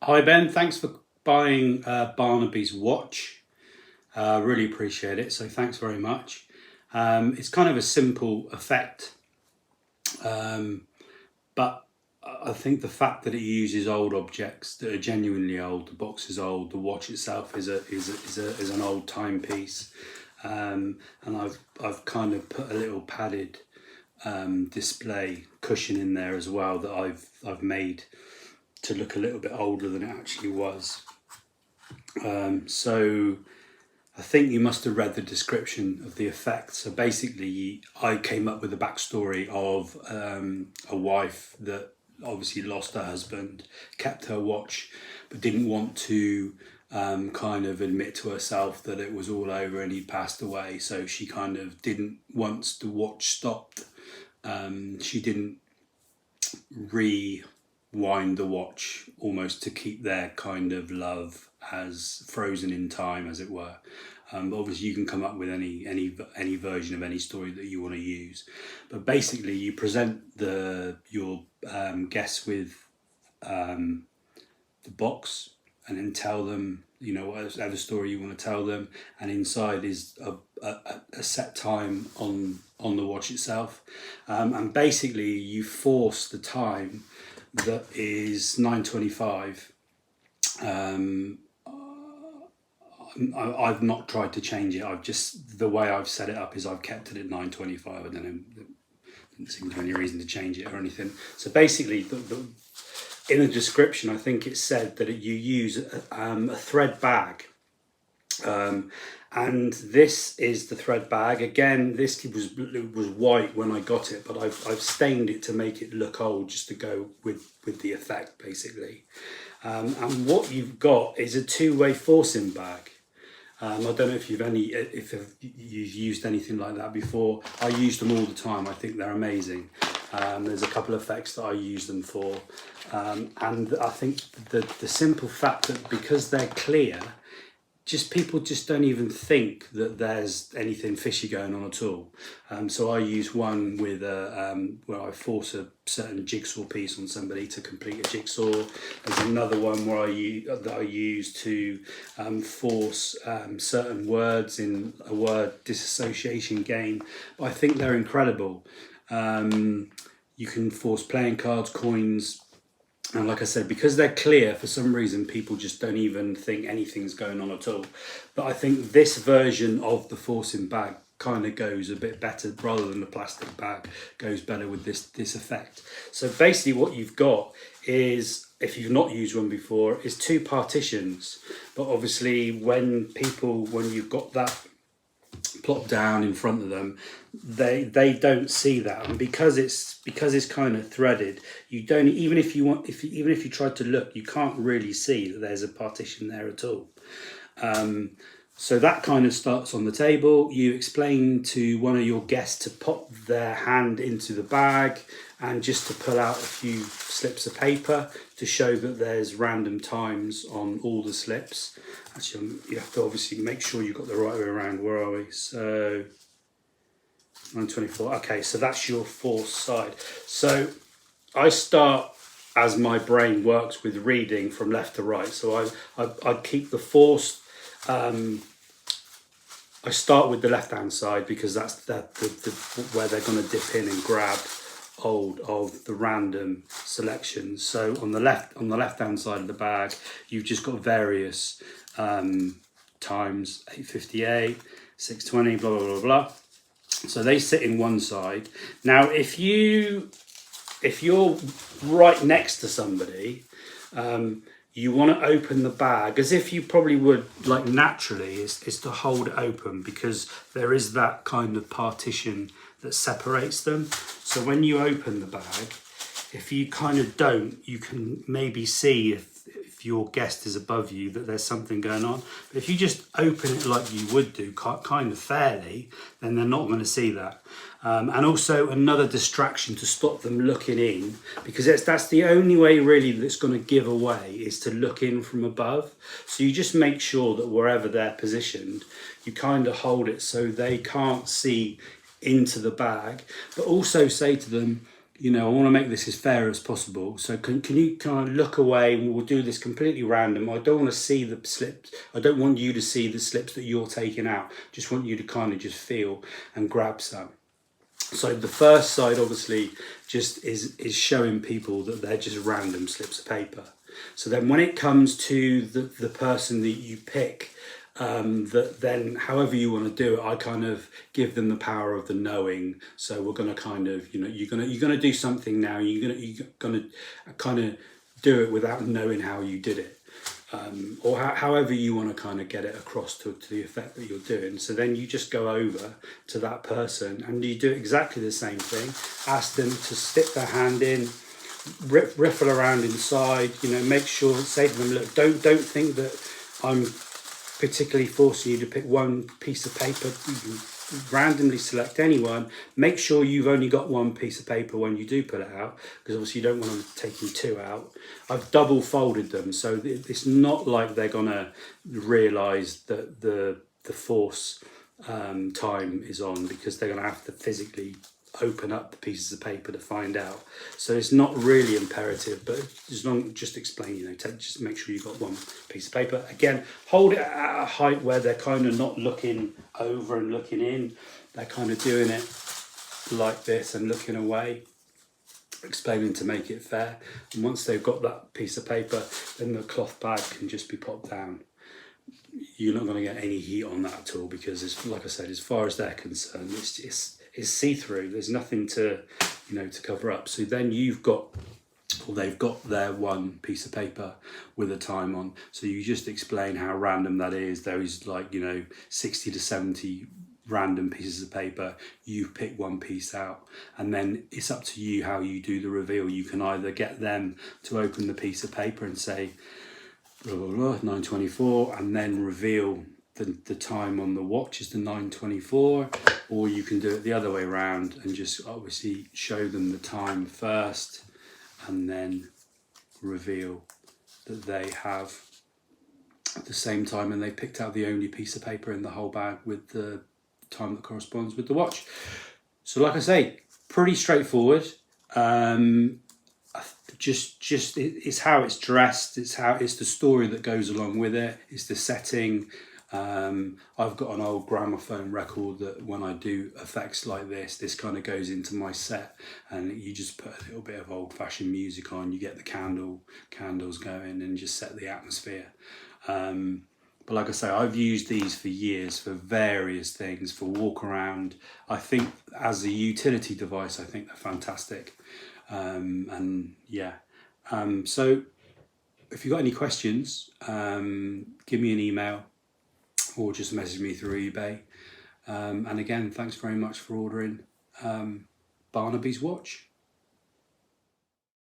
Hi Ben, thanks for buying Barnaby's watch. Really appreciate it. So thanks very much. It's kind of a simple effect, um, but I think the fact that it uses old objects that are genuinely old, the box is old, the watch itself is an old timepiece, and I've kind of put a little padded display cushion in there as well that I've made to look a little bit older than it actually was. So I think you must have read the description of the effect. So basically, I came up with a backstory of a wife that obviously lost her husband, kept her watch, but didn't want to kind of admit to herself that it was all over and he passed away. So she kind of didn't, once the watch stopped, she didn't rewind the watch almost to keep their kind of love as frozen in time, as it were. Obviously, you can come up with any version of any story that you want to use, but basically, you present your guests with the box, and then tell them whatever story you want to tell them, and inside is a set time on the watch itself, and basically you force the time that is 9:25. I've not tried to change it. I've just, the way I've set it up is I've kept it at 9:25. I don't know, there doesn't seem to be any reason to change it or anything. So basically, in the description, I think it said that you use a thread bag. And this is the thread bag. Again, this was white when I got it, but I've stained it to make it look old, just to go with the effect, basically. And what you've got is a two-way forcing bag. I don't know if you've used anything like that before. I use them all the time. I think they're amazing. There's a couple of effects that I use them for, and I think the simple fact that because they're clear, people just don't even think that there's anything fishy going on at all. So I use one with where I force a certain jigsaw piece on somebody to complete a jigsaw. There's another one where I use to force certain words in a word disassociation game. But I think they're incredible. You can force playing cards, coins. And like I said, because they're clear, for some reason, people just don't even think anything's going on at all. But I think this version of the forcing bag kind of goes a bit better, rather than the plastic bag, goes better with this effect. So basically what you've got is, if you've not used one before, is two partitions. But obviously when you've got that plop down in front of them, they don't see that, and because it's kind of threaded, you don't, even if you tried to look, you can't really see that there's a partition there at all. So that kind of starts on the table. You explain to one of your guests to pop their hand into the bag and just to pull out a few slips of paper to show that there's random times on all the slips. Actually, you have to obviously make sure you've got the right way around. Where are we? So 9:24. Okay, so that's your fourth side. So I start, as my brain works, with reading from left to right. So I keep the force. I start with the left-hand side because that's where they're going to dip in and grab hold of the random selections. So on the left-hand side of the bag, you've just got various times: 8:58, 6:20, blah blah blah blah. So they sit in one side. Now, if you're right next to somebody, you want to open the bag as if you probably would, like, naturally, is to hold it open, because there is that kind of partition that separates them. So when you open the bag, if you kind of don't, you can maybe see if your guest is above you that there's something going on. But if you just open it like you would do, kind of fairly, then they're not going to see that. And also another distraction to stop them looking in, because that's the only way really that's going to give away, is to look in from above. So you just make sure that wherever they're positioned, you kind of hold it so they can't see into the bag, but also say to them, I want to make this as fair as possible. So can you kind of look away, and we'll do this completely random. I don't want to see the slips. I don't want you to see the slips that you're taking out. Just want you to kind of just feel and grab some. So the first side obviously just is showing people that they're just random slips of paper. So then when it comes to the person that you pick, that then however you want to do it, I kind of give them the power of the knowing. So we're going to kind of, you're gonna do something now. You're gonna kind of do it without knowing how you did it. Or however you want to kind of get it across to the effect that you're doing. So then you just go over to that person and you do exactly the same thing. Ask them to stick their hand in, riffle around inside. Make sure, say to them, look, don't think that I'm particularly forcing you to pick one piece of paper. You can randomly select anyone. Make sure you've only got one piece of paper when you do put it out, because obviously you don't want them taking two out. I've double folded them, so it's not like they're gonna realise that the force time is on, because they're gonna have to physically open up the pieces of paper to find out. So it's not really imperative, but just explain, just make sure you've got one piece of paper. Again, hold it at a height where they're kind of not looking over and looking in. They're kind of doing it like this and looking away, explaining to make it fair. And once they've got that piece of paper, then the cloth bag can just be popped down. You're not going to get any heat on that at all, because it's, like I said, as far as they're concerned, it's see-through. There's nothing to to cover up. So then they've got their one piece of paper with a time on. So you just explain how random that is. There is 60 to 70 random pieces of paper. You pick one piece out, and then it's up to you how you do the reveal. You can either get them to open the piece of paper and say blah, blah, blah, 9:24, and then reveal the time on the watch is the 9:24, or you can do it the other way around and just obviously show them the time first and then reveal that they have the same time and they picked out the only piece of paper in the whole bag with the time that corresponds with the watch. So like I say, pretty straightforward. Just it's how it's dressed, it's the story that goes along with it, it's the setting. I've got an old gramophone record that when I do effects like this kind of goes into my set, and you just put a little bit of old-fashioned music on, you get the candles going and just set the atmosphere. But like I say, I've used these for years for various things, for walk around. I think as a utility device, I think they're fantastic. So if you've got any questions, give me an email or just message me through eBay. And again, thanks very much for ordering Barnabys watch.